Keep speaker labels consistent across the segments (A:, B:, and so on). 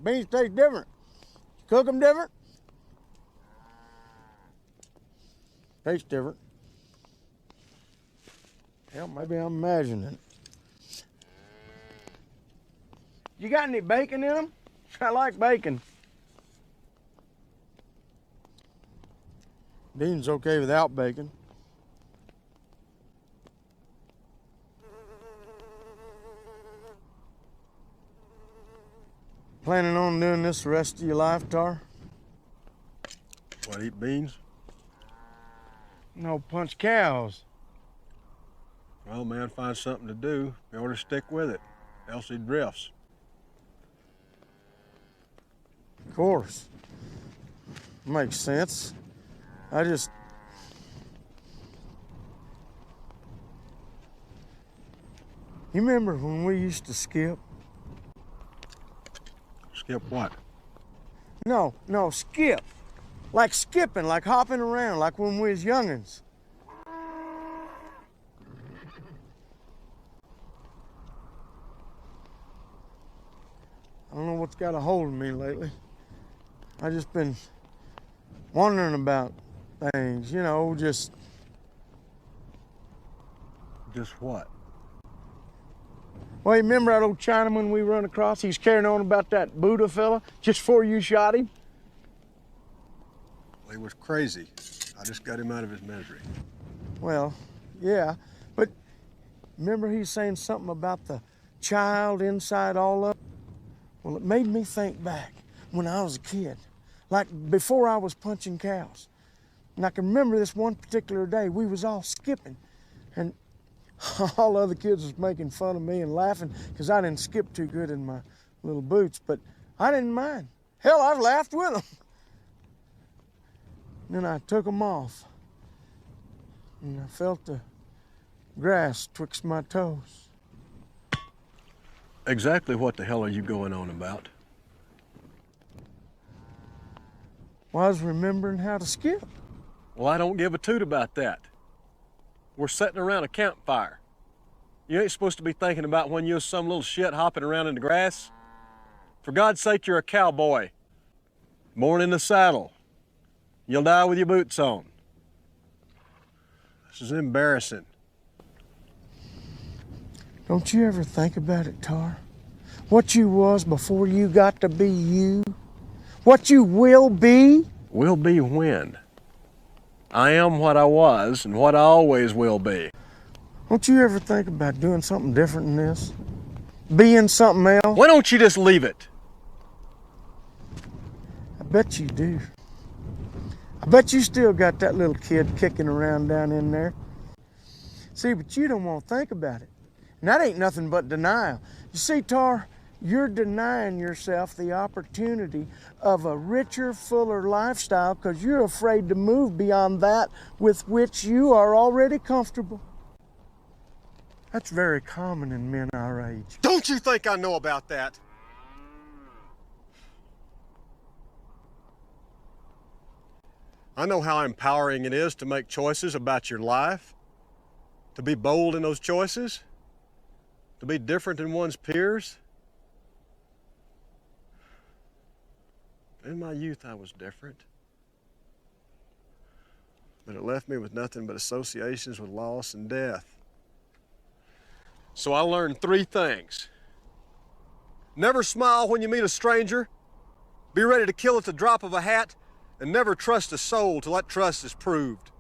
A: Beans taste different. Cook them different. Taste different. Hell, maybe I'm imagining it. You got any bacon in them? I like bacon. Beans okay without bacon. Planning on doing this the rest of your life, Tar?
B: What, eat beans?
A: No, punch cows.
B: Well, man, find something to do. You ought to stick with it, else he drifts.
A: Of course. Makes sense. I just... You remember when we used to skip?
B: Skip what?
A: No, skip. Like skipping, like hopping around, like when we was youngins. I don't know what's got a hold of me lately. I just been wondering about things, you know, just...
B: Just what?
A: Well, you remember that old Chinaman we run across? He's carrying on about that Buddha fella just before you shot him.
B: Well, he was crazy. I just got him out of his misery.
A: Well, yeah, but remember he saying something about the child inside all of it? Well, it made me think back when I was a kid, like before I was punching cows. And I can remember this one particular day, we was all skipping, and all the other kids was making fun of me and laughing because I didn't skip too good in my little boots, but I didn't mind. Hell, I laughed with them. Then I took them off, and I felt the grass twixt my toes.
B: Exactly what the hell are you going on about?
A: Well, I was remembering how to skip.
B: Well, I don't give a toot about that. We're sitting around a campfire. You ain't supposed to be thinking about when you're some little shit hopping around in the grass. For God's sake, you're a cowboy. Born in the saddle. You'll die with your boots on. This is embarrassing.
A: Don't you ever think about it, Tar? What you was before you got to be you? What you will be?
B: Will be when? I am what I was and what I always will be.
A: Don't you ever think about doing something different than this? Being something else?
B: Why don't you just leave it?
A: I bet you do. I bet you still got that little kid kicking around down in there. See, but you don't want to think about it. And that ain't nothing but denial. You see, Tar, you're denying yourself the opportunity of a richer, fuller lifestyle because you're afraid to move beyond that with which you are already comfortable. That's very common in men our age.
B: Don't you think I know about that? I know how empowering it is to make choices about your life, to be bold in those choices, to be different than one's peers. In my youth, I was different. But it left me with nothing but associations with loss and death. So I learned 3 things. Never smile when you meet a stranger. Be ready to kill at the drop of a hat. And never trust a soul till that trust is proved.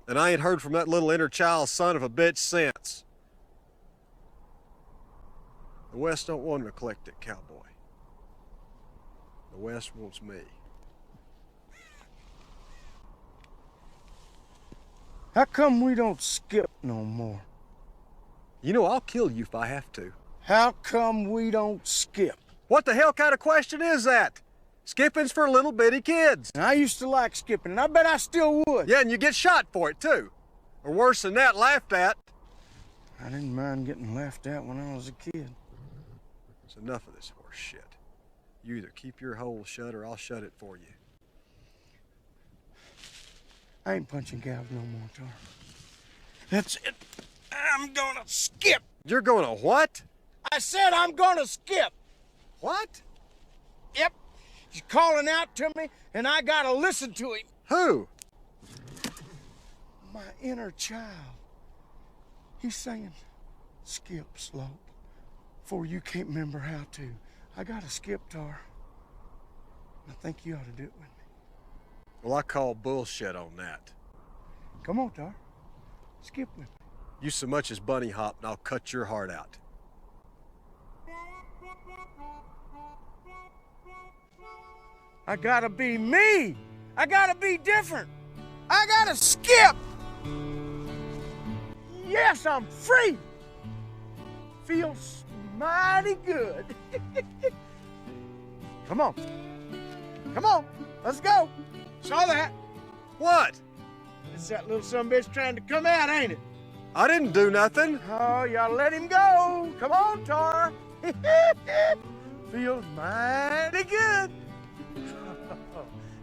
B: And I ain't heard from that little inner child son of a bitch since. The West don't want an eclectic cowboy. The West wants me.
A: How come we don't skip no more?
B: You know, I'll kill you if I have to.
A: How come we don't skip?
B: What the hell kind of question is that? Skipping's for little bitty kids.
A: And I used to like skipping, and I bet I still would.
B: Yeah, and you get shot for it, too. Or worse than that, laughed at.
A: I didn't mind getting laughed at when I was a kid.
B: It's enough of this horse shit. You either keep your hole shut or I'll shut it for you.
A: I ain't punching cows no more, Tar. That's it. I'm gonna skip.
B: You're gonna what?
A: I said I'm gonna skip.
B: What?
A: Yep. He's calling out to me, and I gotta listen to him.
B: Who?
A: My inner child. He's saying, skip slope, for you can't remember how to. I gotta skip, Tar. I think you ought to do it with me.
B: Well, I call bullshit on that.
A: Come on, Tar. Skip with me.
B: You so much as bunny hop, and I'll cut your heart out.
A: I gotta be me. I gotta be different. I gotta skip. Yes, I'm free. Feels mighty good. Come on. Come on. Let's go. Saw that.
B: What?
A: It's that little sumbitch trying to come out, ain't it?
B: I didn't do nothing.
A: Oh, y'all let him go. Come on, Tar. Feels mighty good.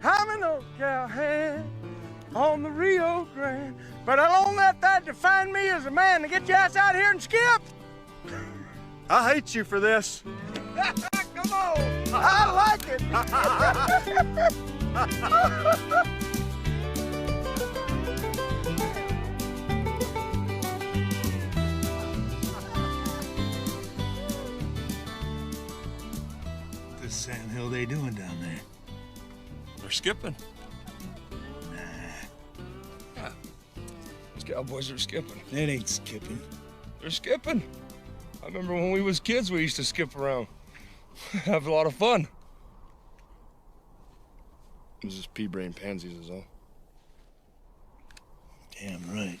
A: I'm an old cowhand on the Rio Grande, but I don't let that define me as a man. To get your ass out here and skip.
B: I hate you for this.
A: Come on. I like it.
C: What the sandhill they doing down there?
D: They're skipping.
C: Nah,
D: Yeah. These cowboys are skipping.
C: that ain't skipping.
D: They're skipping. I remember when we was kids, we used to skip around. Have a lot of fun. This is pea-brain pansies is all.
C: Damn right.